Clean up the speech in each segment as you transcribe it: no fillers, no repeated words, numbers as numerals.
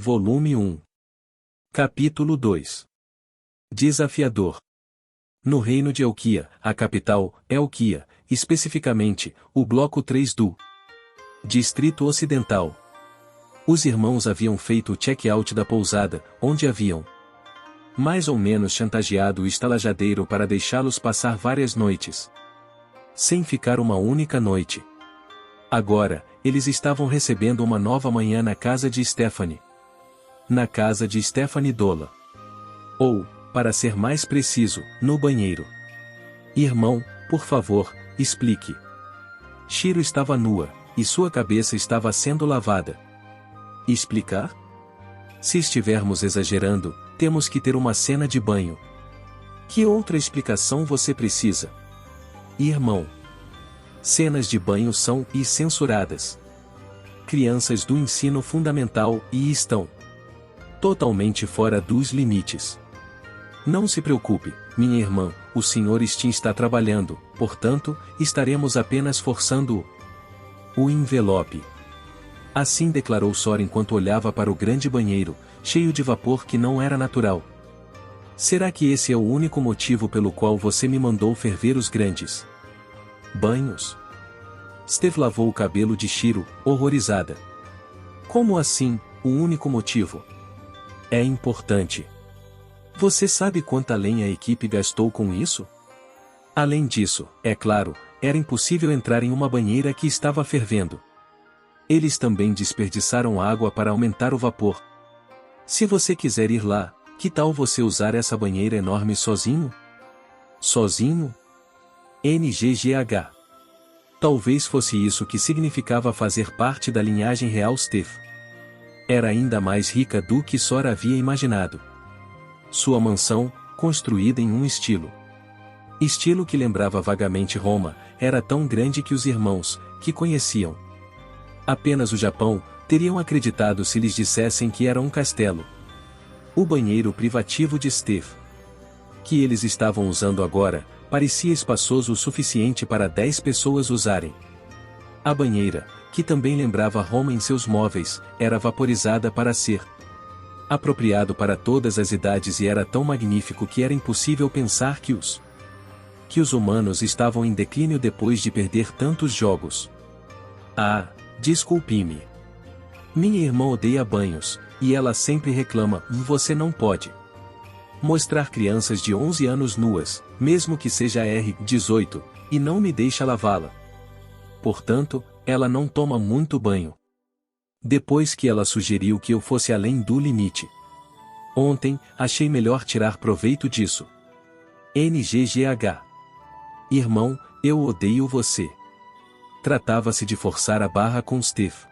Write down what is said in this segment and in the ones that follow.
Volume 1. Capítulo 2. Desafiador. No reino de Elquia, a capital, Elquia, especificamente, o bloco 3 do Distrito Ocidental. Os irmãos haviam feito o check-out da pousada, onde haviam mais ou menos chantageado o estalajadeiro para deixá-los passar várias noites, sem ficar uma única noite. Agora, eles estavam recebendo uma nova manhã na casa de Stephanie. Na casa de Stephanie Dola. Ou, para ser mais preciso, no banheiro. Irmão, por favor, explique. Shiro estava nua, e sua cabeça estava sendo lavada. Explicar? Se estivermos exagerando, temos que ter uma cena de banho. Que outra explicação você precisa? Irmão. Cenas de banho são censuradas. Crianças do ensino fundamental estão totalmente fora dos limites. Não se preocupe, minha irmã, o Sr. Stein está trabalhando, portanto, estaremos apenas forçando o envelope. Assim declarou Sora enquanto olhava para o grande banheiro, cheio de vapor que não era natural. Será que esse é o único motivo pelo qual você me mandou ferver os grandes banhos? Steph lavou o cabelo de Shiro, horrorizada. Como assim, o único motivo? É importante. Você sabe quanta lenha a equipe gastou com isso? Além disso, é claro, era impossível entrar em uma banheira que estava fervendo. Eles também desperdiçaram água para aumentar o vapor. Se você quiser ir lá, que tal você usar essa banheira enorme sozinho? Sozinho? NGGH. Talvez fosse isso que significava fazer parte da linhagem real Steph. Era ainda mais rica do que Sora havia imaginado. Sua mansão, construída em um estilo que lembrava vagamente Roma, era tão grande que os irmãos, que conheciam apenas o Japão, teriam acreditado se lhes dissessem que era um castelo. O banheiro privativo de Steph, que eles estavam usando agora, parecia espaçoso o suficiente para 10 pessoas usarem. A banheira, que também lembrava Roma em seus móveis, era vaporizada para ser apropriado para todas as idades e era tão magnífico que era impossível pensar que os humanos estavam em declínio depois de perder tantos jogos. Ah, desculpe-me. Minha irmã odeia banhos, e ela sempre reclama, você não pode mostrar crianças de 11 anos nuas, mesmo que seja R18, e não me deixa lavá-la. Portanto, ela não toma muito banho. Depois que ela sugeriu que eu fosse além do limite. Ontem, achei melhor tirar proveito disso. NGGH. Irmão, eu odeio você. Tratava-se de forçar a barra com Steph.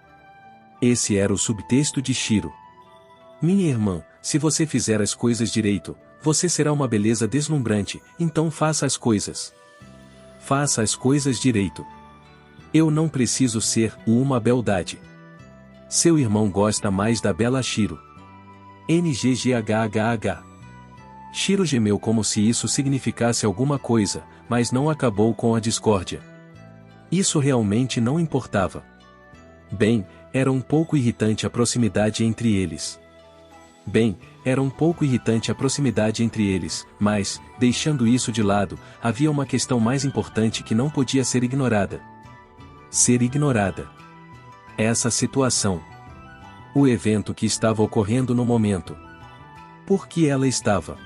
Esse era o subtexto de Shiro. Minha irmã, se você fizer as coisas direito, você será uma beleza deslumbrante, então faça as coisas. Faça as coisas direito. Eu não preciso ser uma beldade. Seu irmão gosta mais da bela Shiro. NGGHHH. Shiro gemeu como se isso significasse alguma coisa, mas não acabou com a discórdia. Isso realmente não importava. Bem, era um pouco irritante a proximidade entre eles. Mas, deixando isso de lado, havia uma questão mais importante que não podia ser ignorada. Essa situação. O evento que estava ocorrendo no momento. Por que ela estava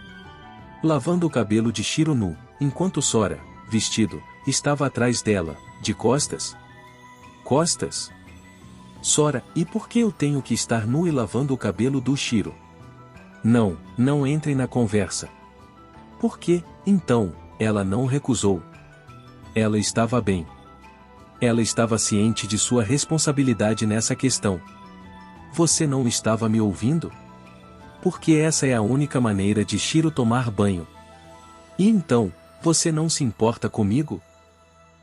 lavando o cabelo de Shiro nu, enquanto Sora, vestido, estava atrás dela, de costas? Sora, e por que eu tenho que estar nu e lavando o cabelo do Shiro? Não entrem na conversa. Por que, então, ela não recusou? Ela estava bem. Ela estava ciente de sua responsabilidade nessa questão. Você não estava me ouvindo? Porque essa é a única maneira de Shiro tomar banho. E então, você não se importa comigo?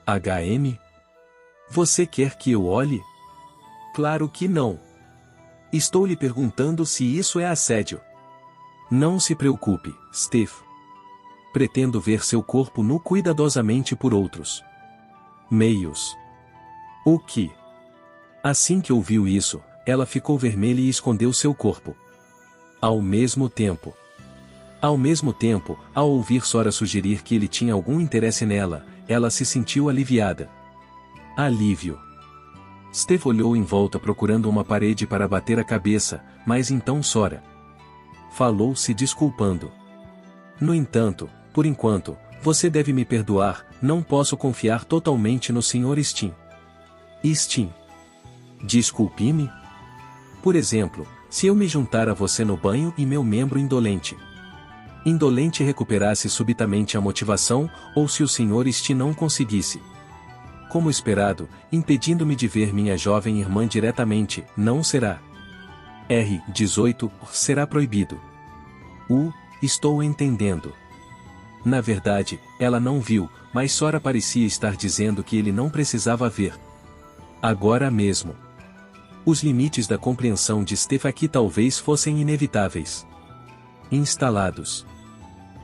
HM? Você quer que eu olhe? Claro que não. Estou lhe perguntando se isso é assédio. Não se preocupe, Steph. Pretendo ver seu corpo nu cuidadosamente por outros meios. O que? Assim que ouviu isso, ela ficou vermelha e escondeu seu corpo. Ao mesmo tempo, ao ouvir Sora sugerir que ele tinha algum interesse nela, ela se sentiu aliviada. Alívio. Steve olhou em volta procurando uma parede para bater a cabeça, mas então Sora falou se desculpando. No entanto, por enquanto, você deve me perdoar, não posso confiar totalmente no Sr. Stein. Stein. Desculpe-me? Por exemplo, se eu me juntar a você no banho e meu membro indolente recuperasse subitamente a motivação, ou se o Sr. Stein não conseguisse. Como esperado, impedindo-me de ver minha jovem irmã diretamente, não será. R18, será proibido. Estou entendendo. Na verdade, ela não viu, mas Sora parecia estar dizendo que ele não precisava ver. Agora mesmo. Os limites da compreensão de Steve aqui talvez fossem inevitáveis. Instalados.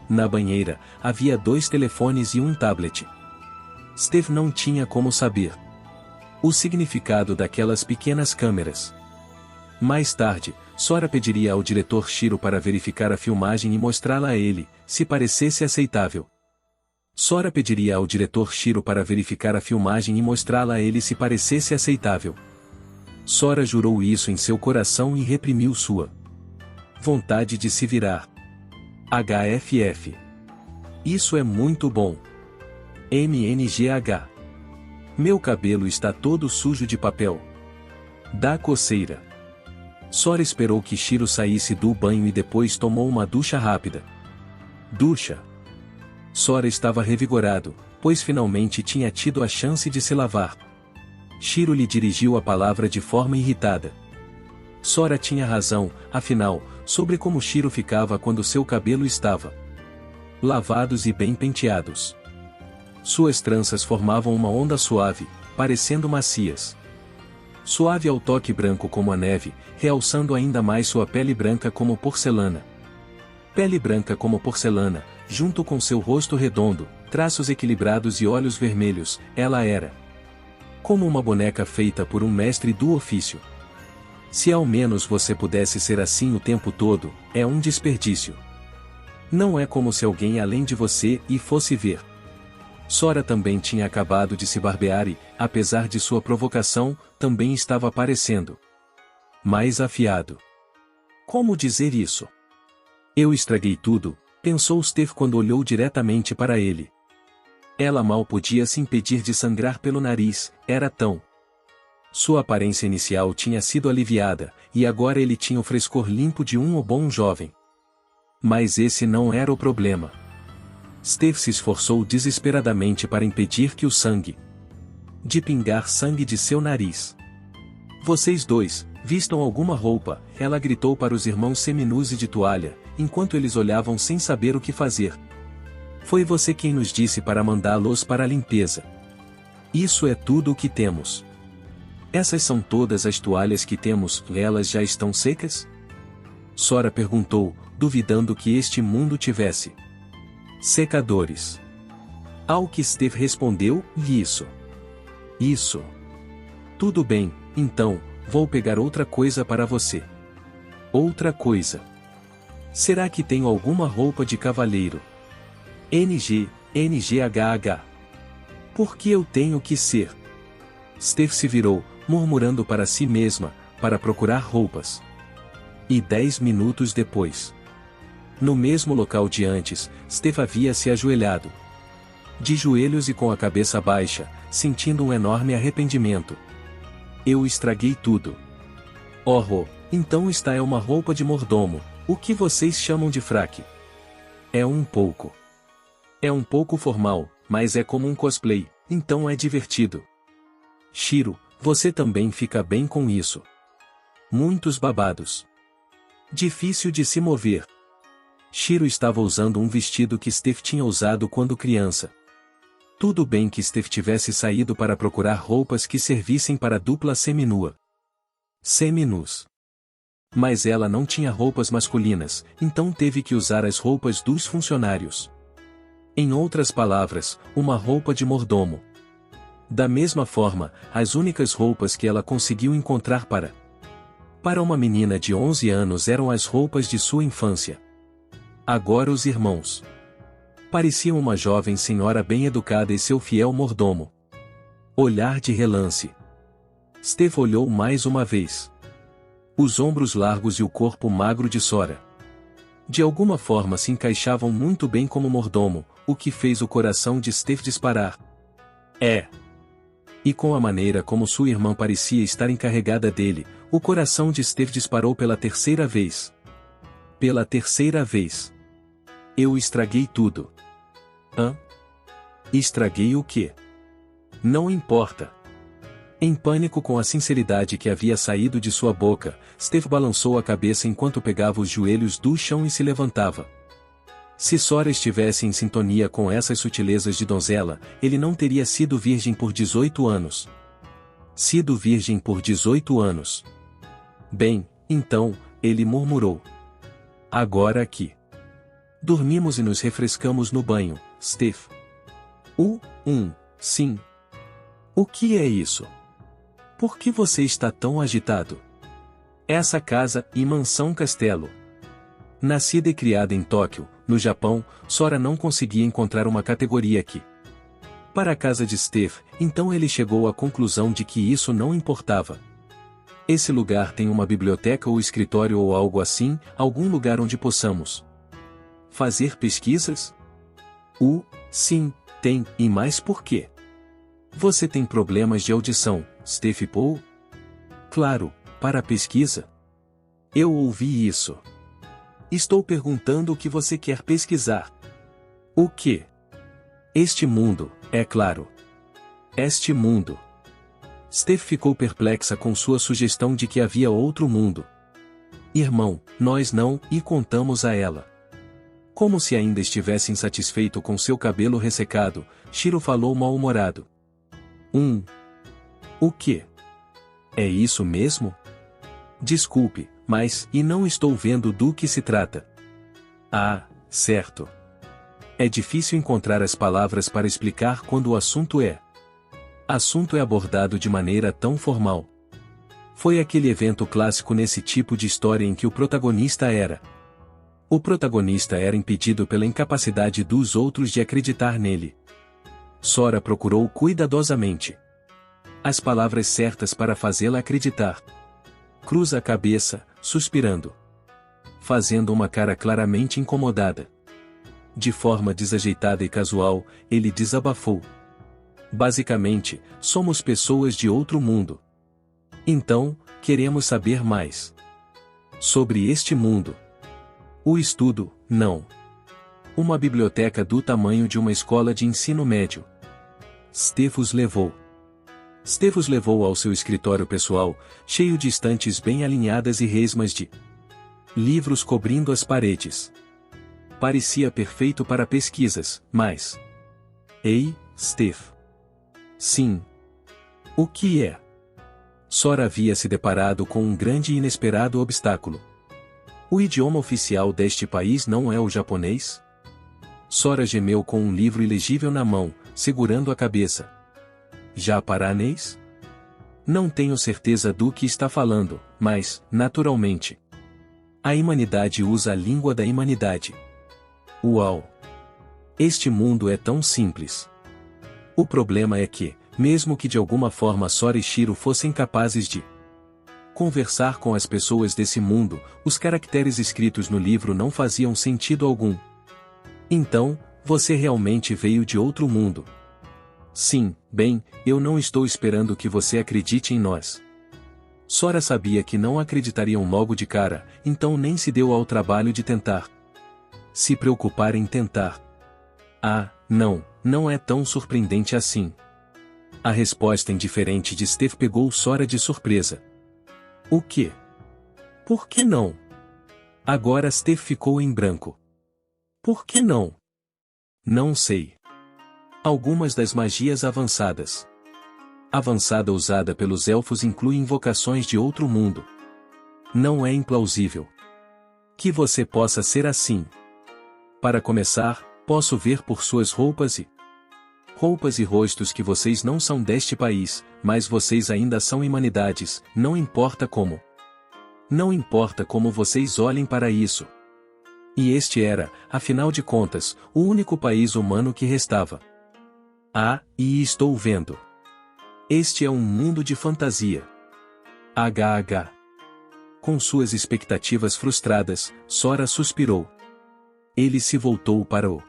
Na banheira, havia 2 telefones e um tablet. Steve não tinha como saber o significado daquelas pequenas câmeras. Mais tarde, Sora pediria ao diretor Shiro para verificar a filmagem e mostrá-la a ele, se parecesse aceitável. Sora pediria ao diretor Shiro para verificar a filmagem e mostrá-la a ele se parecesse aceitável. Sora jurou isso em seu coração e reprimiu sua vontade de se virar. HFF. Isso é muito bom. MNGH. Meu cabelo está todo sujo de papel. Dá coceira. Sora esperou que Shiro saísse do banho e depois tomou uma ducha rápida. Ducha. Sora estava revigorado, pois finalmente tinha tido a chance de se lavar. Shiro lhe dirigiu a palavra de forma irritada. Sora tinha razão, afinal, sobre como Shiro ficava quando seu cabelo estava lavados e bem penteados. Suas tranças formavam uma onda suave, parecendo macias. Suave ao toque branco como a neve, realçando ainda mais sua pele branca como porcelana. Pele branca como porcelana, junto com seu rosto redondo, traços equilibrados e olhos vermelhos, ela era como uma boneca feita por um mestre do ofício. Se ao menos você pudesse ser assim o tempo todo, é um desperdício. Não é como se alguém além de você e fosse ver. Sora também tinha acabado de se barbear e, apesar de sua provocação, também estava parecendo mais afiado. Como dizer isso? Eu estraguei tudo, pensou Steve quando olhou diretamente para ele. Ela mal podia se impedir de sangrar pelo nariz, era tão. Sua aparência inicial tinha sido aliviada, e agora ele tinha o frescor limpo de um bom jovem. Mas esse não era o problema. Steve se esforçou desesperadamente para impedir que o sangue de pingar sangue de seu nariz. Vocês dois, vistam alguma roupa, ela gritou para os irmãos seminus e de toalha, enquanto eles olhavam sem saber o que fazer. Foi você quem nos disse para mandá-los para a limpeza. Isso é tudo o que temos. Essas são todas as toalhas que temos, elas já estão secas? Sora perguntou, duvidando que este mundo tivesse secadores. Ao que Steve respondeu, isso. Isso. Tudo bem, então, vou pegar outra coisa para você. Outra coisa. Será que tenho alguma roupa de cavalheiro? NGHH. Por que eu tenho que ser? Steve se virou, murmurando para si mesma, para procurar roupas. E 10 minutos depois, no mesmo local de antes, Steve havia se ajoelhado. De joelhos e com a cabeça baixa, sentindo um enorme arrependimento. Eu estraguei tudo. Oh, então esta é uma roupa de mordomo, o que vocês chamam de fraque. É um pouco. É um pouco formal, mas é como um cosplay, então é divertido. Shiro, você também fica bem com isso. Muitos babados. Difícil de se mover. Shiro estava usando um vestido que Steve tinha usado quando criança. Tudo bem que Steve tivesse saído para procurar roupas que servissem para a dupla seminua. Seminus. Mas ela não tinha roupas masculinas, então teve que usar as roupas dos funcionários. Em outras palavras, uma roupa de mordomo. Da mesma forma, as únicas roupas que ela conseguiu encontrar para Para uma menina de 11 anos eram as roupas de sua infância. Agora os irmãos pareciam uma jovem senhora bem educada e seu fiel mordomo. Olhar de relance. Steve olhou mais uma vez. Os ombros largos e o corpo magro de Sora, de alguma forma, se encaixavam muito bem como mordomo, o que fez o coração de Steve disparar. E com a maneira como sua irmã parecia estar encarregada dele, o coração de Steve disparou pela terceira vez. Pela terceira vez. Eu estraguei tudo. Estraguei o quê? Não importa. Em pânico com a sinceridade que havia saído de sua boca, Steve balançou a cabeça enquanto pegava os joelhos do chão e se levantava. Se Sora estivesse em sintonia com essas sutilezas de donzela, ele não teria sido virgem por 18 anos. Sido virgem por 18 anos. Bem, então, ele murmurou. Agora aqui. Dormimos e nos refrescamos no banho, Steve. Sim. O que é isso? Por que você está tão agitado? Essa casa e mansão castelo. Nascida e criada em Tóquio, no Japão, Sora não conseguia encontrar uma categoria aqui. Para a casa de Steve, então ele chegou à conclusão de que isso não importava. Esse lugar tem uma biblioteca ou escritório ou algo assim, algum lugar onde possamos fazer pesquisas? Sim, tem, e mais por quê? Você tem problemas de audição, Steve Paul? Claro, para a pesquisa. Eu ouvi isso. Estou perguntando o que você quer pesquisar. O quê? Este mundo, é claro. Este mundo. Steve ficou perplexa com sua sugestão de que havia outro mundo. Irmão, nós não, e contamos a ela. Como se ainda estivesse insatisfeito com seu cabelo ressecado, Shiro falou mal-humorado. O quê? É isso mesmo? Desculpe, mas, e não estou vendo do que se trata. Certo. É difícil encontrar as palavras para explicar quando o assunto é abordado de maneira tão formal. Foi aquele evento clássico nesse tipo de história em que o protagonista era impedido pela incapacidade dos outros de acreditar nele. Sora procurou cuidadosamente as palavras certas para fazê-la acreditar. Cruza a cabeça, suspirando. Fazendo uma cara claramente incomodada. De forma desajeitada e casual, ele desabafou. Basicamente, somos pessoas de outro mundo. Então, queremos saber mais sobre este mundo. O estudo, não. Uma biblioteca do tamanho de uma escola de ensino médio. Steve os levou ao seu escritório pessoal, cheio de estantes bem alinhadas e resmas de livros cobrindo as paredes. Parecia perfeito para pesquisas, mas... Ei, Steve. Sim. O que é? Sora havia se deparado com um grande e inesperado obstáculo. O idioma oficial deste país não é o japonês? Sora gemeu com um livro ilegível na mão, segurando a cabeça. Japaranês? Não tenho certeza do que está falando, mas, naturalmente, a humanidade usa a língua da humanidade. Uau! Este mundo é tão simples. O problema é que, mesmo que de alguma forma Sora e Shiro fossem capazes de conversar com as pessoas desse mundo, os caracteres escritos no livro não faziam sentido algum. Então, você realmente veio de outro mundo. Sim, bem, eu não estou esperando que você acredite em nós. Sora sabia que não acreditariam logo de cara, então nem se deu ao trabalho de tentar se preocupar em tentar. Não é tão surpreendente assim. A resposta indiferente de Steve pegou Sora de surpresa. O quê? Por que não? Agora Steve ficou em branco. Por que não? Não sei. Algumas das magias avançadas. Avançada usada pelos elfos inclui invocações de outro mundo. Não é implausível que você possa ser assim. Para começar, posso ver por suas roupas e rostos que vocês não são deste país, mas vocês ainda são humanidades, não importa como. Não importa como vocês olhem para isso. E este era, afinal de contas, o único país humano que restava. E estou vendo. Este é um mundo de fantasia. HH. Com suas expectativas frustradas, Sora suspirou. Ele se voltou para o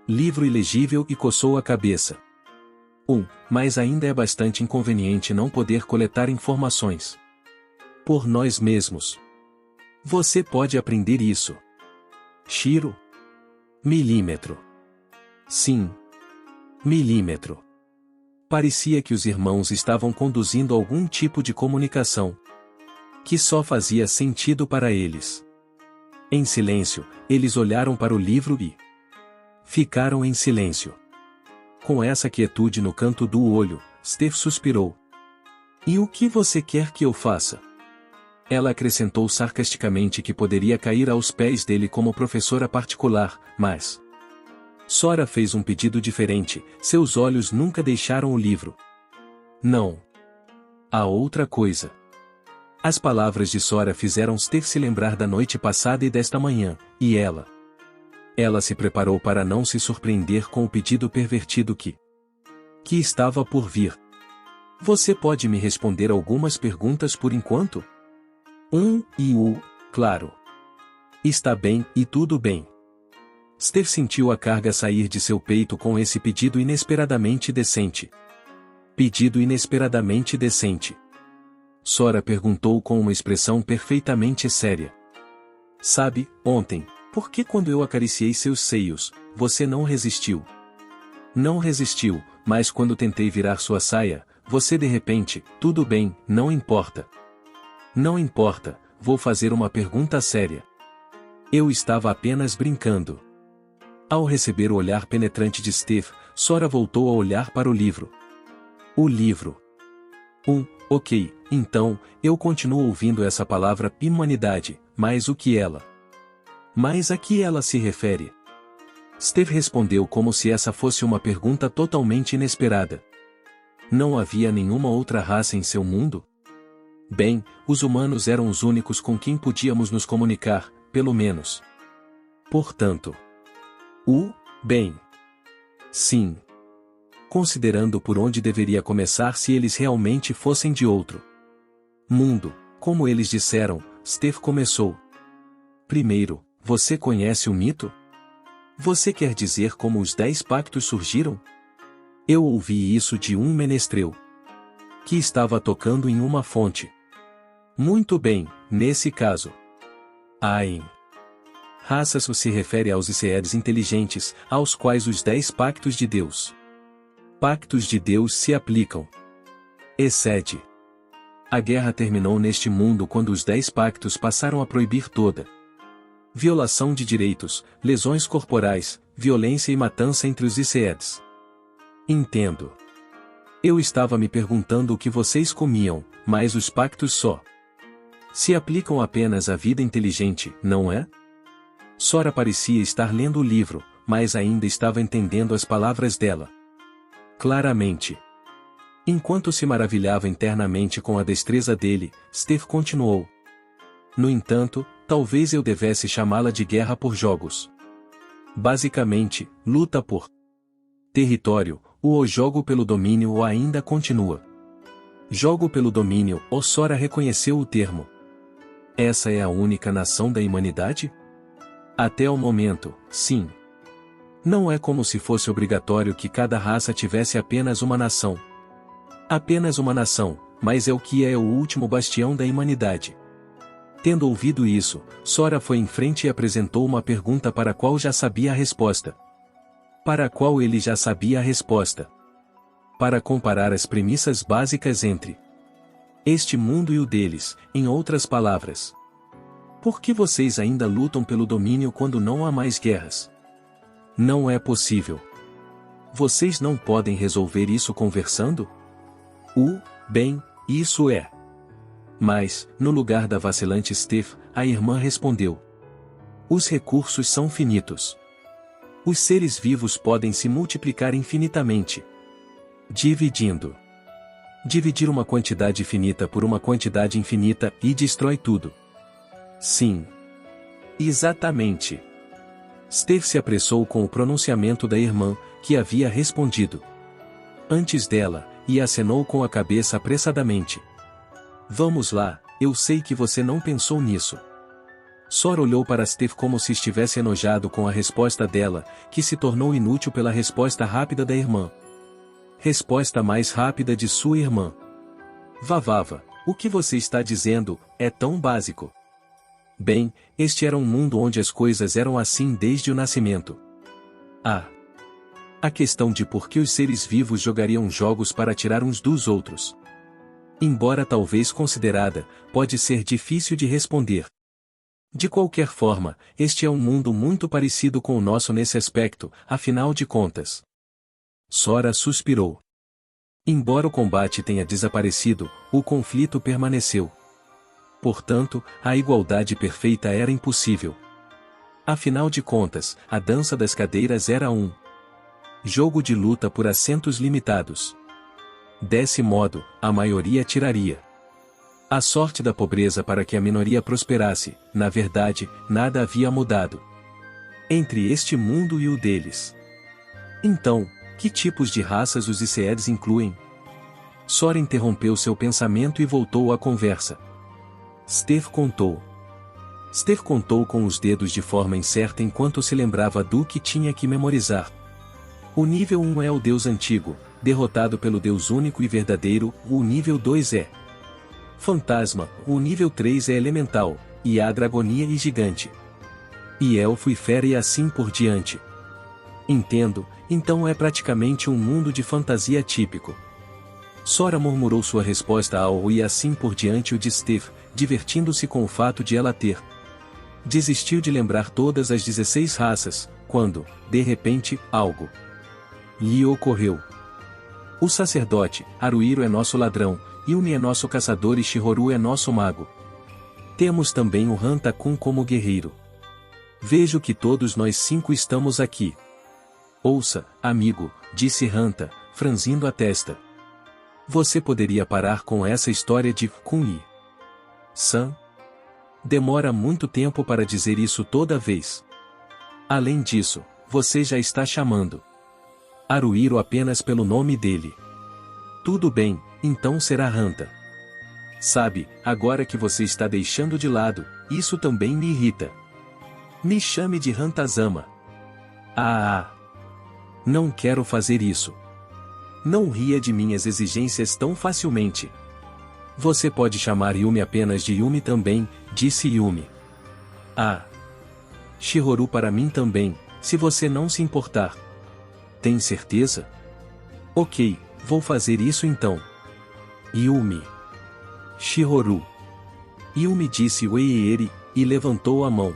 livro ilegível e coçou a cabeça. Mas ainda é bastante inconveniente não poder coletar informações por nós mesmos. Você pode aprender isso. Shiro? Milímetro. Sim. Milímetro. Parecia que os irmãos estavam conduzindo algum tipo de comunicação que só fazia sentido para eles. Em silêncio, eles olharam para o livro e ficaram em silêncio. Com essa quietude no canto do olho, Steph suspirou. E o que você quer que eu faça? Ela acrescentou sarcasticamente que poderia cair aos pés dele como professora particular, mas Sora fez um pedido diferente, seus olhos nunca deixaram o livro. Não. Há outra coisa. As palavras de Sora fizeram Steph se lembrar da noite passada e desta manhã, e ela se preparou para não se surpreender com o pedido pervertido que estava por vir. Você pode me responder algumas perguntas por enquanto? Claro. Está bem, e tudo bem. Steph sentiu a carga sair de seu peito com esse pedido inesperadamente decente. Pedido inesperadamente decente. Sora perguntou com uma expressão perfeitamente séria. Sabe, ontem, por que quando eu acariciei seus seios, você não resistiu? Não resistiu, mas quando tentei virar sua saia, você de repente, tudo bem, não importa. Não importa, vou fazer uma pergunta séria. Eu estava apenas brincando. Ao receber o olhar penetrante de Steph, Sora voltou a olhar para o livro. O livro. Ok, então, eu continuo ouvindo essa palavra humanidade, mas o que ela? Mas a que ela se refere? Steph respondeu como se essa fosse uma pergunta totalmente inesperada. Não havia nenhuma outra raça em seu mundo? Bem, os humanos eram os únicos com quem podíamos nos comunicar, pelo menos. Portanto. Bem. Sim. Considerando por onde deveria começar se eles realmente fossem de outro mundo, como eles disseram, Steph começou. Primeiro, você conhece o mito? Você quer dizer como os 10 pactos surgiram? Eu ouvi isso de um menestrel que estava tocando em uma fonte. Muito bem, nesse caso. Em raças se refere aos seres inteligentes, aos quais os 10 pactos de Deus. Pactos de Deus se aplicam. Excede. A guerra terminou neste mundo quando os 10 pactos passaram a proibir toda violação de direitos, lesões corporais, violência e matança entre os seres. Entendo. Eu estava me perguntando o que vocês comiam, mas os pactos só se aplicam apenas à vida inteligente, não é? Sora parecia estar lendo o livro, mas ainda estava entendendo as palavras dela. Claramente. Enquanto se maravilhava internamente com a destreza dele, Steph continuou. No entanto, talvez eu devesse chamá-la de guerra por jogos. Basicamente, luta por território, o jogo pelo domínio ainda continua. Jogo pelo domínio, Sora reconheceu o termo. Essa é a única nação da humanidade? Até o momento, sim. Não é como se fosse obrigatório que cada raça tivesse apenas uma nação. Apenas uma nação, mas é o que é o último bastião da humanidade. Tendo ouvido isso, Sora foi em frente e apresentou uma pergunta para a qual já sabia a resposta. Para a qual ele já sabia a resposta. Para comparar as premissas básicas entre este mundo e o deles, em outras palavras. Por que vocês ainda lutam pelo domínio quando não há mais guerras? Não é possível. Vocês não podem resolver isso conversando? Bem, isso é. Mas, no lugar da vacilante Steph, a irmã respondeu. Os recursos são finitos. Os seres vivos podem se multiplicar infinitamente. Dividindo. Dividir uma quantidade finita por uma quantidade infinita e destrói tudo. Sim. Exatamente. Steve se apressou com o pronunciamento da irmã, que havia respondido antes dela, e acenou com a cabeça apressadamente. Vamos lá, eu sei que você não pensou nisso. Sora olhou para Steve como se estivesse enojado com a resposta dela, que se tornou inútil pela resposta rápida da irmã. Resposta mais rápida de sua irmã. Vavava, o que você está dizendo é tão básico. Bem, este era um mundo onde as coisas eram assim desde o nascimento. A questão de por que os seres vivos jogariam jogos para tirar uns dos outros. Embora talvez considerada, pode ser difícil de responder. De qualquer forma, este é um mundo muito parecido com o nosso nesse aspecto, afinal de contas. Sora suspirou. Embora o combate tenha desaparecido, o conflito permaneceu. Portanto, a igualdade perfeita era impossível. Afinal de contas, a dança das cadeiras era um jogo de luta por assentos limitados. Desse modo, a maioria tiraria a sorte da pobreza para que a minoria prosperasse. Na verdade, nada havia mudado entre este mundo e o deles. Então, que tipos de raças os Iseeds incluem? Sora interrompeu seu pensamento e voltou à conversa. Steve contou. Steve contou com os dedos de forma incerta enquanto se lembrava do que tinha que memorizar. O nível 1 é o Deus antigo, derrotado pelo Deus único e verdadeiro. O nível 2 é fantasma. O nível 3 é elemental, e há dragonia e gigante. E elfo e fera e assim por diante. Entendo, então é praticamente um mundo de fantasia típico. Sora murmurou sua resposta ao e assim por diante o de Steve, divertindo-se com o fato de ela ter desistiu de lembrar todas as 16 raças, quando, de repente, algo lhe ocorreu. O sacerdote, Haruhiro é nosso ladrão, Yumi é nosso caçador e Shihoru é nosso mago. Temos também o Hanta-kun como guerreiro. Vejo que todos nós 5 estamos aqui. Ouça, amigo, disse Hanta, franzindo a testa. Você poderia parar com essa história de Kun-i-san? Demora muito tempo para dizer isso toda vez. Além disso, você já está chamando Haruhiro apenas pelo nome dele. Tudo bem, então será Hanta. Sabe, agora que você está deixando de lado, isso também me irrita. Me chame de Hantazama. Não quero fazer isso. Não ria de minhas exigências tão facilmente. Você pode chamar Yumi apenas de Yumi também, disse Yumi. Shihoru para mim também, se você não se importar. Tem certeza? Ok, vou fazer isso então. Yumi. Shihoru. Yumi disse Weieri, e levantou a mão.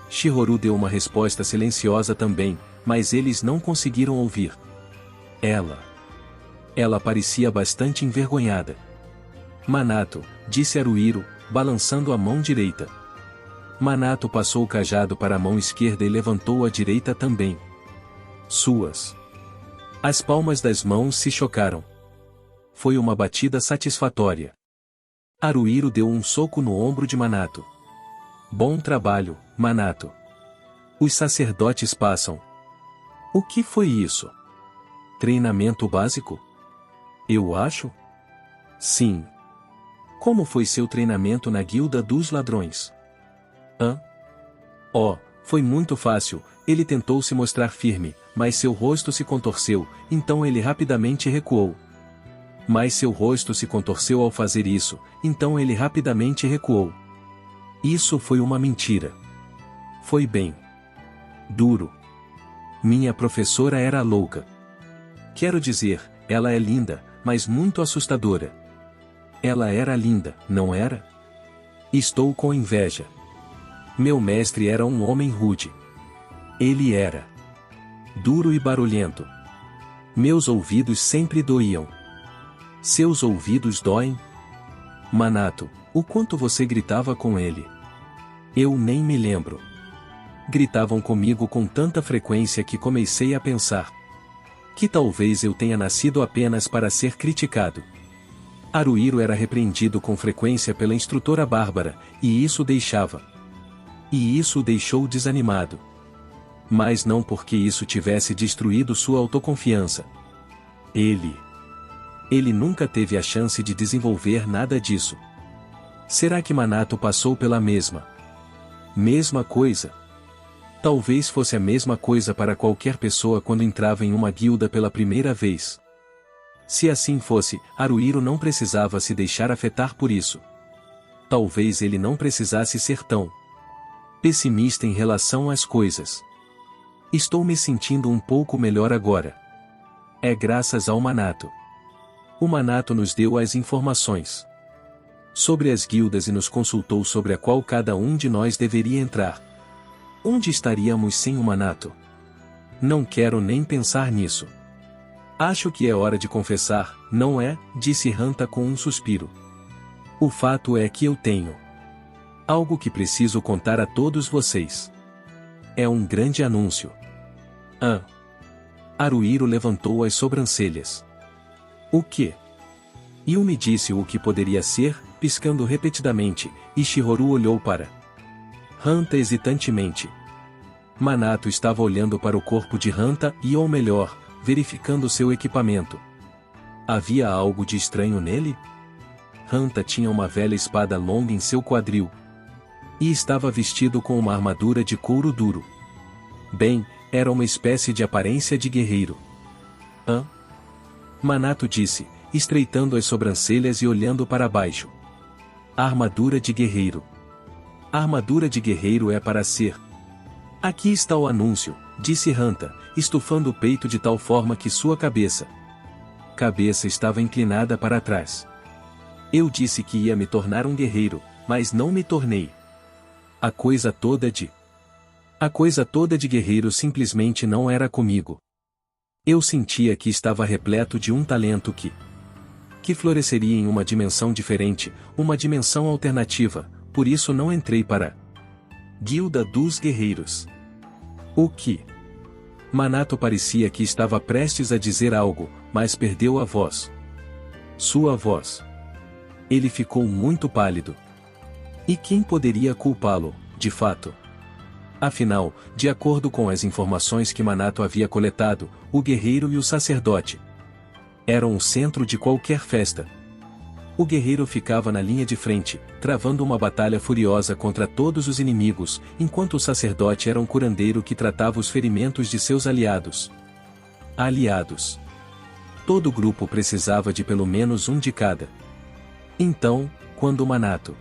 Shihoru deu uma resposta silenciosa também, mas eles não conseguiram ouvir. Ela parecia bastante envergonhada. Manato, disse Haruhiro, balançando a mão direita. Manato passou o cajado para a mão esquerda e levantou a direita também. As palmas das mãos se chocaram. Foi uma batida satisfatória. Haruhiro deu um soco no ombro de Manato. Bom trabalho, Manato. Os sacerdotes passam. O que foi isso? Treinamento básico? Eu acho? Sim. Como foi seu treinamento na Guilda dos Ladrões? Foi muito fácil. Ele tentou se mostrar firme, mas seu rosto se contorceu, então ele rapidamente recuou. Mas seu rosto se contorceu ao fazer isso, então ele rapidamente recuou. Isso foi uma mentira. Foi bem duro. Minha professora era louca. Quero dizer, ela é linda, mas muito assustadora. Ela era linda, não era? Estou com inveja. Meu mestre era um homem rude. Ele era duro e barulhento. Meus ouvidos sempre doíam. Seus ouvidos doem? Manato, o quanto você gritava com ele? Eu nem me lembro. Gritavam comigo com tanta frequência que comecei a pensar que talvez eu tenha nascido apenas para ser criticado. Haruhiro era repreendido com frequência pela instrutora Bárbara, e isso o deixou desanimado. Mas não porque isso tivesse destruído sua autoconfiança. Ele nunca teve a chance de desenvolver nada disso. Será que Minato passou pela mesma coisa? Talvez fosse a mesma coisa para qualquer pessoa quando entrava em uma guilda pela primeira vez. Se assim fosse, Haruhiro não precisava se deixar afetar por isso. Talvez ele não precisasse ser tão pessimista em relação às coisas. Estou me sentindo um pouco melhor agora. É graças ao Minato. O Minato nos deu as informações sobre as guildas e nos consultou sobre a qual cada um de nós deveria entrar. Onde estaríamos sem o Minato? Não quero nem pensar nisso. Acho que é hora de confessar, não é? Disse Hanta com um suspiro. O fato é que eu tenho algo que preciso contar a todos vocês. É um grande anúncio. Haruhiro levantou as sobrancelhas. O quê? Yumi disse o que poderia ser, piscando repetidamente, e Shihoru olhou para Hanta hesitantemente. Minato estava olhando para o corpo de Hanta e, ou melhor, verificando seu equipamento. Havia algo de estranho nele? Hanta tinha uma velha espada longa em seu quadril. E estava vestido com uma armadura de couro duro. Bem, era uma espécie de aparência de guerreiro. Minato disse, estreitando as sobrancelhas e olhando para baixo. A armadura de guerreiro. A armadura de guerreiro é para ser. Aqui está o anúncio, disse Hanta, estufando o peito de tal forma que sua cabeça estava inclinada para trás. Eu disse que ia me tornar um guerreiro, mas não me tornei. A coisa toda de guerreiro simplesmente não era comigo. Eu sentia que estava repleto de um talento que floresceria em uma dimensão diferente, uma dimensão alternativa, por isso não entrei para Guilda dos Guerreiros. O que? Minato parecia que estava prestes a dizer algo, mas perdeu a voz. Sua voz. Ele ficou muito pálido. E quem poderia culpá-lo, de fato? Afinal, de acordo com as informações que Minato havia coletado, o guerreiro e o sacerdote eram o centro de qualquer festa. O guerreiro ficava na linha de frente, travando uma batalha furiosa contra todos os inimigos, enquanto o sacerdote era um curandeiro que tratava os ferimentos de seus aliados. Todo grupo precisava de pelo menos um de cada. Então, quando Minato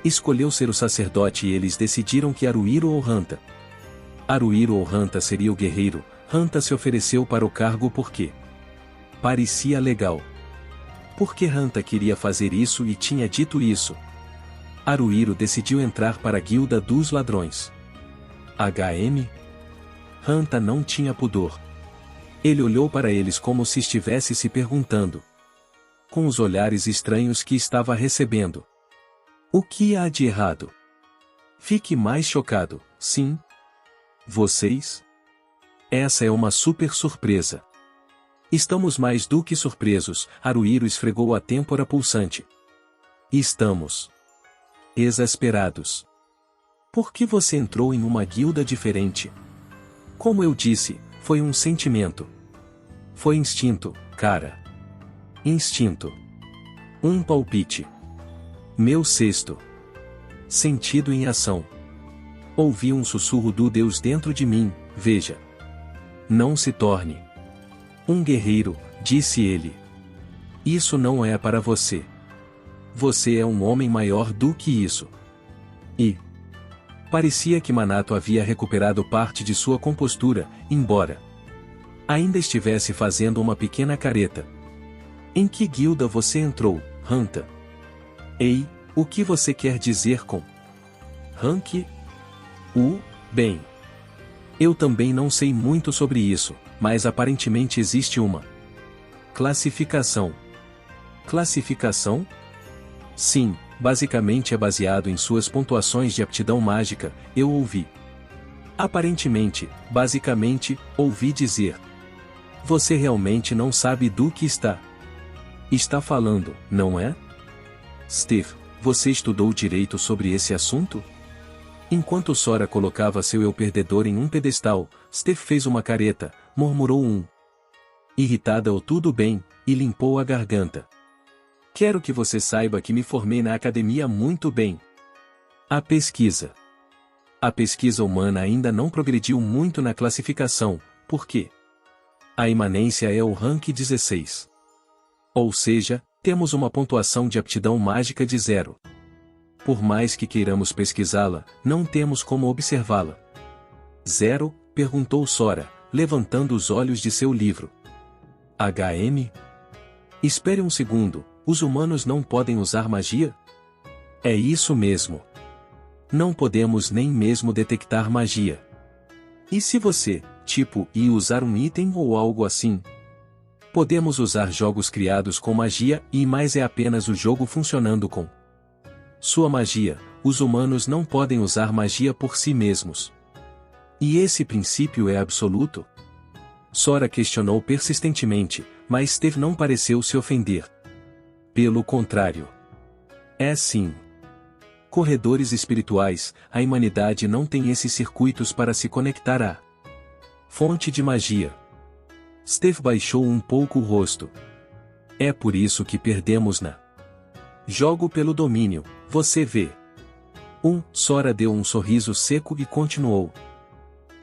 escolheu ser o sacerdote e eles decidiram que Haruhiro ou Hanta seria o guerreiro, Hanta se ofereceu para o cargo porque parecia legal. Porque Hanta queria fazer isso e tinha dito isso. Haruhiro decidiu entrar para a Guilda dos Ladrões. Hanta não tinha pudor. Ele olhou para eles como se estivesse se perguntando, com os olhares estranhos que estava recebendo: o que há de errado? Fique mais chocado, sim? Vocês? Essa é uma super surpresa. Estamos mais do que surpresos, Haruhiro esfregou a têmpora pulsante. Estamos exasperados. Por que você entrou em uma guilda diferente? Como eu disse, foi um sentimento. Foi instinto, cara. Instinto. Um palpite. Meu sexto sentido em ação. Ouvi um sussurro do Deus dentro de mim, veja. Não se torne um guerreiro, disse ele. Isso não é para você. Você é um homem maior do que isso. E parecia que Minato havia recuperado parte de sua compostura, embora ainda estivesse fazendo uma pequena careta. Em que guilda você entrou, Hanta? Ei, o que você quer dizer com rank? Bem. Eu também não sei muito sobre isso, mas aparentemente existe uma classificação. Classificação? Sim, basicamente é baseado em suas pontuações de aptidão mágica, eu ouvi. Aparentemente, basicamente, ouvi dizer. Você realmente não sabe do que está Está falando, não é? Steve, você estudou direito sobre esse assunto? Enquanto Sora colocava seu eu perdedor em um pedestal, Steve fez uma careta, murmurou irritada ou tudo bem, e limpou a garganta. Quero que você saiba que me formei na academia muito bem. A pesquisa humana ainda não progrediu muito na classificação, por quê? A imanência é o rank 16. Ou seja, temos uma pontuação de aptidão mágica de 0. Por mais que queiramos pesquisá-la, não temos como observá-la. 0? Perguntou Sora, levantando os olhos de seu livro. HM? Espere um segundo, os humanos não podem usar magia? É isso mesmo. Não podemos nem mesmo detectar magia. E se você, ia usar um item ou algo assim? Podemos usar jogos criados com magia mas é apenas o jogo funcionando com sua magia. Os humanos não podem usar magia por si mesmos. E esse princípio é absoluto? Sora questionou persistentemente, mas Steve não pareceu se ofender. Pelo contrário. É sim. Corredores espirituais, a humanidade não tem esses circuitos para se conectar à fonte de magia. Steve baixou um pouco o rosto. É por isso que perdemos na jogo pelo domínio, você vê. Sora deu um sorriso seco e continuou.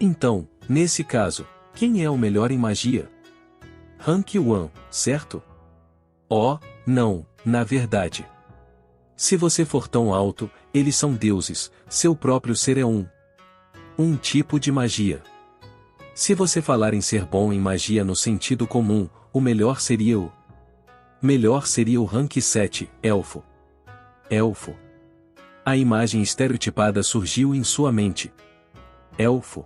Então, nesse caso, quem é o melhor em magia? Rank 1, certo? Oh, não, na verdade. Se você for tão alto, eles são deuses, seu próprio ser é um tipo de magia. Se você falar em ser bom em magia no sentido comum, o melhor seria o rank 7, elfo. Elfo. A imagem estereotipada surgiu em sua mente. Elfo.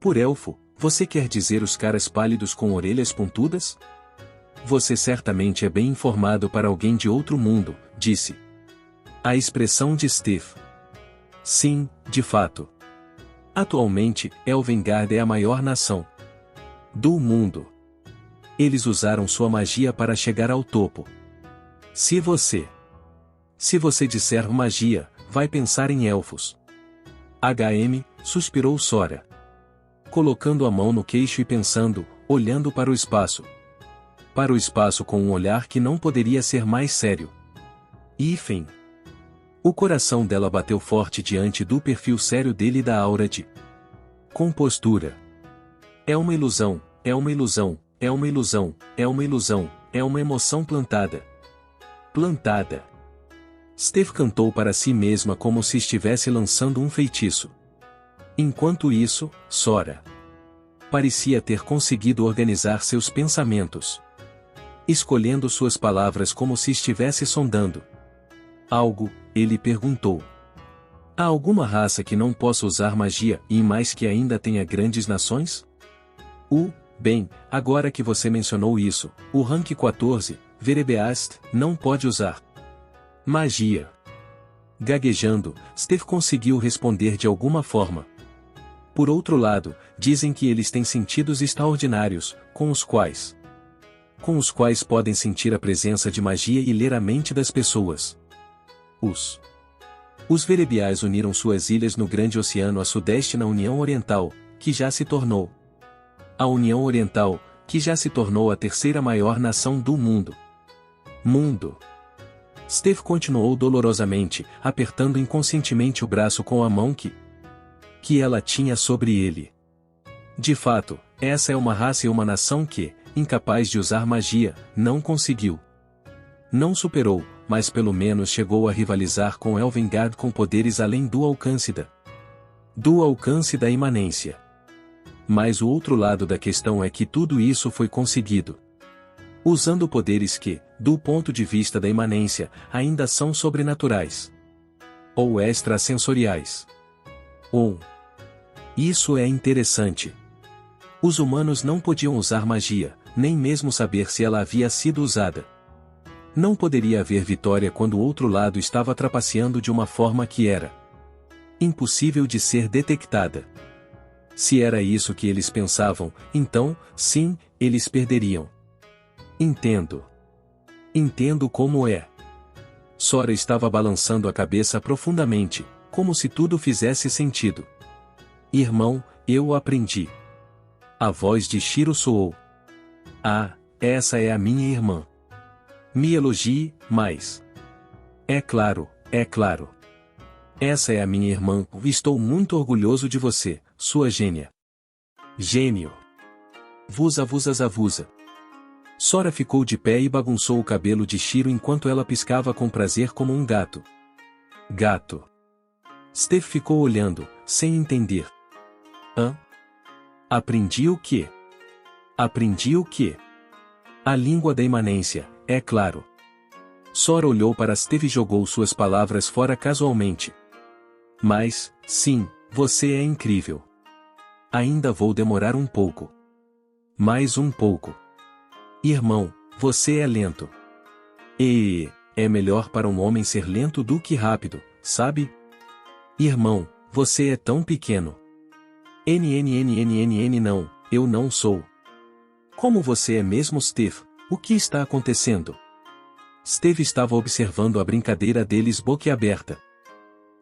Por elfo, você quer dizer os caras pálidos com orelhas pontudas? Você certamente é bem informado para alguém de outro mundo, disse. A expressão de Steve. Sim, de fato. Atualmente, Elvengard é a maior nação do mundo. Eles usaram sua magia para chegar ao topo. Se você disser magia, vai pensar em elfos. HM, suspirou Sora. Colocando a mão no queixo e pensando, olhando para o espaço. Para o espaço com um olhar que não poderia ser mais sério. Enfim. O coração dela bateu forte diante do perfil sério dele e da aura de compostura. É uma ilusão, é uma ilusão, é uma ilusão, é uma ilusão, é uma emoção plantada. Plantada. Steve cantou para si mesma como se estivesse lançando um feitiço. Enquanto isso, Sora parecia ter conseguido organizar seus pensamentos. Escolhendo suas palavras como se estivesse sondando algo, ele perguntou. Há alguma raça que não possa usar magia mais que ainda tenha grandes nações? Bem, agora que você mencionou isso, o rank 14, Verebeast, não pode usar magia. Gaguejando, Steve conseguiu responder de alguma forma. Por outro lado, dizem que eles têm sentidos extraordinários, com os quais podem sentir a presença de magia e ler a mente das pessoas. Os Verebiais uniram suas ilhas no Grande Oceano a sudeste na União Oriental, que já se tornou a União Oriental, que já se tornou a terceira maior nação do mundo. Steve continuou dolorosamente, apertando inconscientemente o braço com a mão que ela tinha sobre ele. De fato, essa é uma raça e uma nação que, incapaz de usar magia, não conseguiu. Não superou, mas pelo menos chegou a rivalizar com Elvengard com poderes além do alcance da imanência. Mas o outro lado da questão é que tudo isso foi conseguido usando poderes que, do ponto de vista da imanência, ainda são sobrenaturais ou extrasensoriais. Isso é interessante. Os humanos não podiam usar magia, nem mesmo saber se ela havia sido usada. Não poderia haver vitória quando o outro lado estava trapaceando de uma forma que era impossível de ser detectada. Se era isso que eles pensavam, então, sim, eles perderiam. Entendo. Entendo como é. Sora estava balançando a cabeça profundamente, como se tudo fizesse sentido. Irmão, eu aprendi. A voz de Shiro soou. Ah, essa é a minha irmã. Me elogie, mais. É claro, é claro. Essa é a minha irmã, estou muito orgulhoso de você, sua gênia. Gênio. Vusa. Sora ficou de pé e bagunçou o cabelo de Shiro enquanto ela piscava com prazer como um gato. Gato. Steve ficou olhando, sem entender. Hã? Aprendi o quê? Aprendi o quê? A língua da imanência, é claro. Sora olhou para Steve e jogou suas palavras fora casualmente. Mas, sim, você é incrível. Ainda vou demorar um pouco. Mais um pouco. Irmão, você é lento. E é melhor para um homem ser lento do que rápido, sabe? Irmão, você é tão pequeno. Não, eu não sou. Como você é mesmo, Steve? O que está acontecendo? Steve estava observando a brincadeira deles boquiaberta.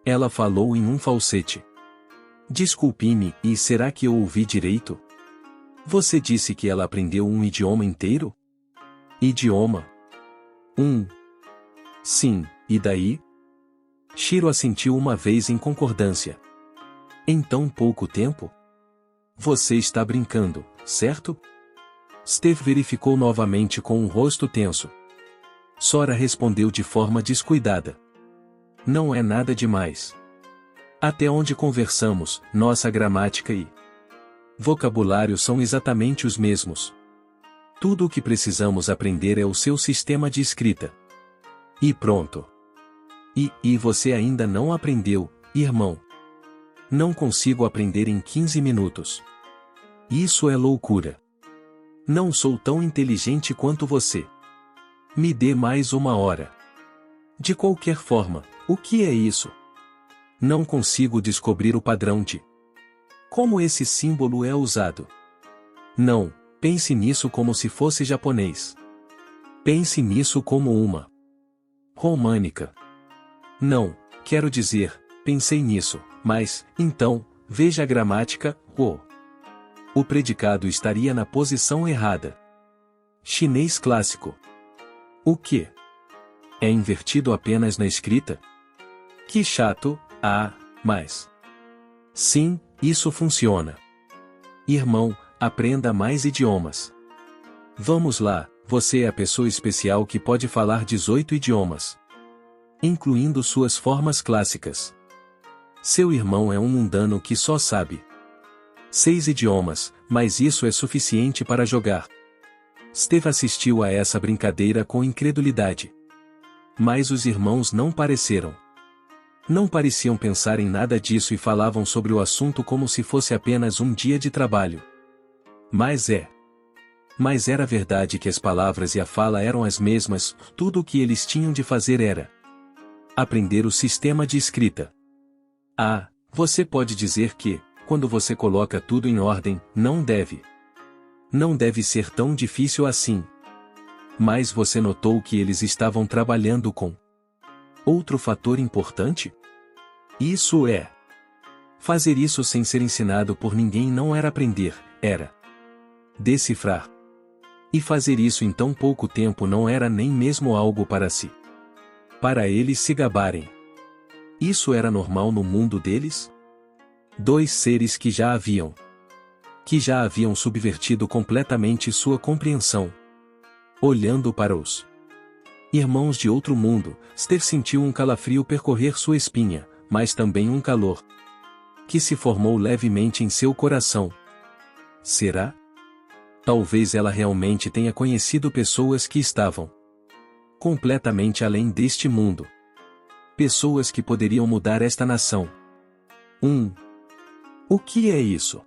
Ela falou em um falsete. Desculpe-me, e será que eu ouvi direito? Você disse que ela aprendeu um idioma inteiro? Idioma? Sim, e daí? Shiro assentiu uma vez em concordância. Em tão pouco tempo? Você está brincando, certo? Steve verificou novamente com um rosto tenso. Sora respondeu de forma descuidada. Não é nada demais. Até onde conversamos, nossa gramática e vocabulário são exatamente os mesmos. Tudo o que precisamos aprender é o seu sistema de escrita. E pronto. E você ainda não aprendeu, irmão. Não consigo aprender em 15 minutos. Isso é loucura. Não sou tão inteligente quanto você. Me dê mais uma hora. De qualquer forma, o que é isso? Não consigo descobrir o padrão de como esse símbolo é usado. Não, pense nisso como se fosse japonês. Pense nisso como uma românica. Não, quero dizer, pensei nisso, mas, então, veja a gramática, o predicado estaria na posição errada. Chinês clássico. O quê? É invertido apenas na escrita? Que chato, mas... Sim, isso funciona. Irmão, aprenda mais idiomas. Vamos lá, você é a pessoa especial que pode falar 18 idiomas. Incluindo suas formas clássicas. Seu irmão é um mundano que só sabe 6 idiomas, mas isso é suficiente para jogar. Steve assistiu a essa brincadeira com incredulidade. Mas os irmãos não pareceram. Não pareciam pensar em nada disso e falavam sobre o assunto como se fosse apenas um dia de trabalho. Mas era verdade que as palavras e a fala eram as mesmas, tudo o que eles tinham de fazer era aprender o sistema de escrita. Você pode dizer que, quando você coloca tudo em ordem, não deve ser tão difícil assim. Mas você notou que eles estavam trabalhando com outro fator importante? Isso é. Fazer isso sem ser ensinado por ninguém não era aprender, era decifrar. E fazer isso em tão pouco tempo não era nem mesmo algo para si. Para eles se gabarem. Isso era normal no mundo deles? 2 seres que já haviam subvertido completamente sua compreensão. Olhando para os irmãos de outro mundo, Steve sentiu um calafrio percorrer sua espinha, mas também um calor que se formou levemente em seu coração. Será? Talvez ela realmente tenha conhecido pessoas que estavam completamente além deste mundo. Pessoas que poderiam mudar esta nação. O que é isso?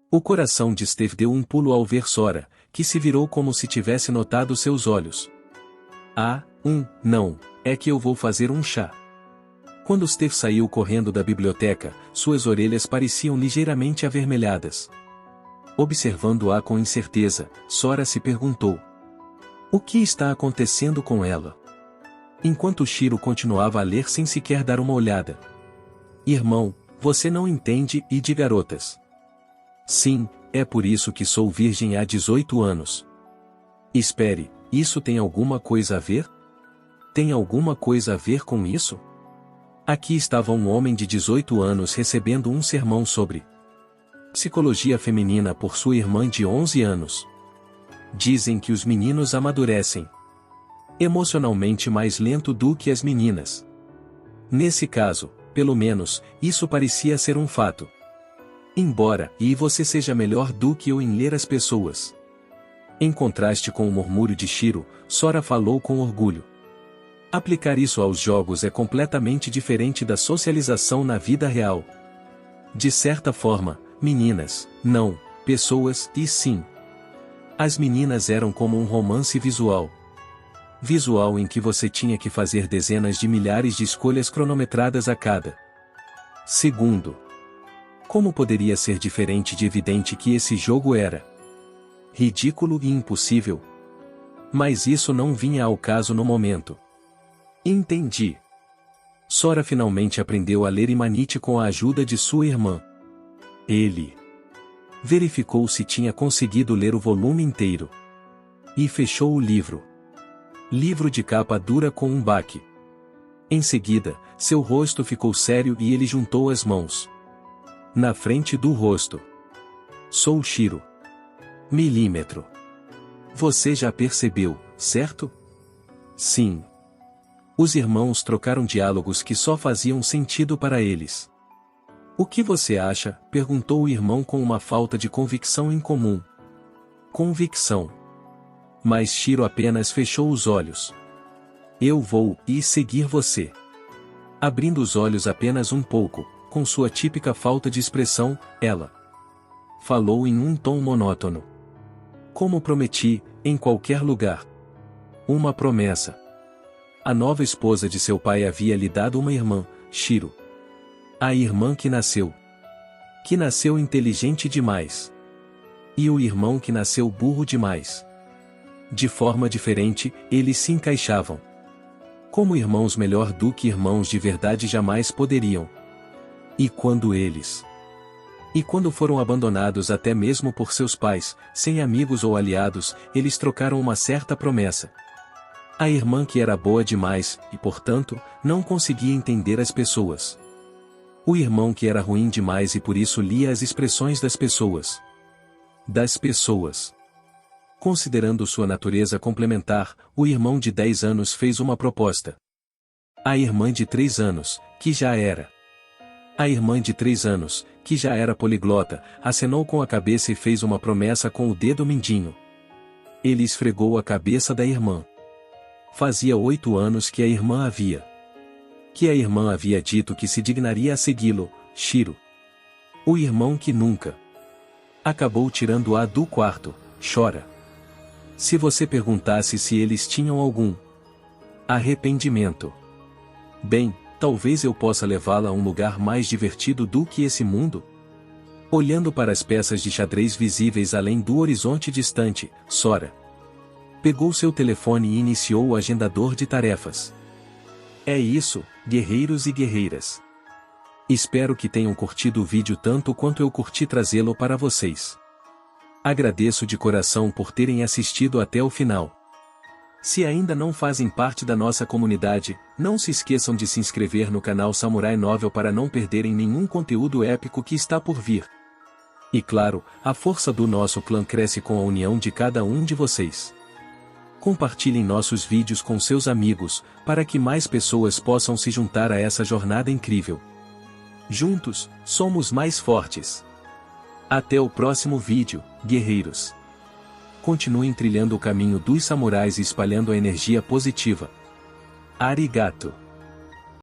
O coração de Steve deu um pulo ao ver Sora, que se virou como se tivesse notado seus olhos. Não, é que eu vou fazer um chá. Quando Steve saiu correndo da biblioteca, suas orelhas pareciam ligeiramente avermelhadas. Observando-a com incerteza, Sora se perguntou: O que está acontecendo com ela? Enquanto Shiro continuava a ler sem sequer dar uma olhada. Irmão, você não entende e de garotas. Sim, é por isso que sou virgem há 18 anos. Espere, isso tem alguma coisa a ver? Tem alguma coisa a ver com isso? Aqui estava um homem de 18 anos recebendo um sermão sobre psicologia feminina por sua irmã de 11 anos. Dizem que os meninos amadurecem emocionalmente mais lento do que as meninas. Nesse caso, pelo menos, isso parecia ser um fato. Embora você seja melhor do que eu em ler as pessoas. Em contraste com o murmúrio de Shiro, Sora falou com orgulho. Aplicar isso aos jogos é completamente diferente da socialização na vida real. De certa forma, meninas, não, pessoas, e sim. As meninas eram como um romance visual. Visual em que você tinha que fazer dezenas de milhares de escolhas cronometradas a cada segundo. Como poderia ser diferente de evidente que esse jogo era ridículo e impossível? Mas isso não vinha ao caso no momento. Entendi. Sora finalmente aprendeu a ler Imanite com a ajuda de sua irmã. Ele verificou se tinha conseguido ler o volume inteiro. E fechou o livro. Livro de capa dura com um baque. Em seguida, seu rosto ficou sério e ele juntou as mãos. Na frente do rosto. Sou Shiro. Milímetro. Você já percebeu, certo? Sim. Os irmãos trocaram diálogos que só faziam sentido para eles. O que você acha? Perguntou o irmão com uma falta de convicção incomum. Convicção. Mas Shiro apenas fechou os olhos. Eu vou seguir você. Abrindo os olhos apenas um pouco, com sua típica falta de expressão, ela falou em um tom monótono. Como prometi, em qualquer lugar. Uma promessa. A nova esposa de seu pai havia lhe dado uma irmã, Shiro. A irmã que nasceu. Que nasceu inteligente demais. E o irmão que nasceu burro demais. De forma diferente, eles se encaixavam. Como irmãos melhor do que irmãos de verdade jamais poderiam. E quando foram abandonados até mesmo por seus pais, sem amigos ou aliados, eles trocaram uma certa promessa. A irmã que era boa demais, e portanto, não conseguia entender as pessoas. O irmão que era ruim demais e por isso lia as expressões das pessoas. Considerando sua natureza complementar, o irmão de 10 anos fez uma proposta. A irmã de 3 anos, que já era poliglota, acenou com a cabeça e fez uma promessa com o dedo mindinho. Ele esfregou a cabeça da irmã. Fazia 8 anos que a irmã havia dito que se dignaria a segui-lo, Shiro. O irmão que nunca acabou tirando-a do quarto, chora. Se você perguntasse se eles tinham algum arrependimento. Bem, talvez eu possa levá-la a um lugar mais divertido do que esse mundo? Olhando para as peças de xadrez visíveis além do horizonte distante, Sora pegou seu telefone e iniciou o agendador de tarefas. É isso, guerreiros e guerreiras. Espero que tenham curtido o vídeo tanto quanto eu curti trazê-lo para vocês. Agradeço de coração por terem assistido até o final. Se ainda não fazem parte da nossa comunidade, não se esqueçam de se inscrever no canal Samurai Novel para não perderem nenhum conteúdo épico que está por vir. E claro, a força do nosso clã cresce com a união de cada um de vocês. Compartilhem nossos vídeos com seus amigos, para que mais pessoas possam se juntar a essa jornada incrível. Juntos, somos mais fortes. Até o próximo vídeo, guerreiros. Continuem trilhando o caminho dos samurais e espalhando a energia positiva. Arigato.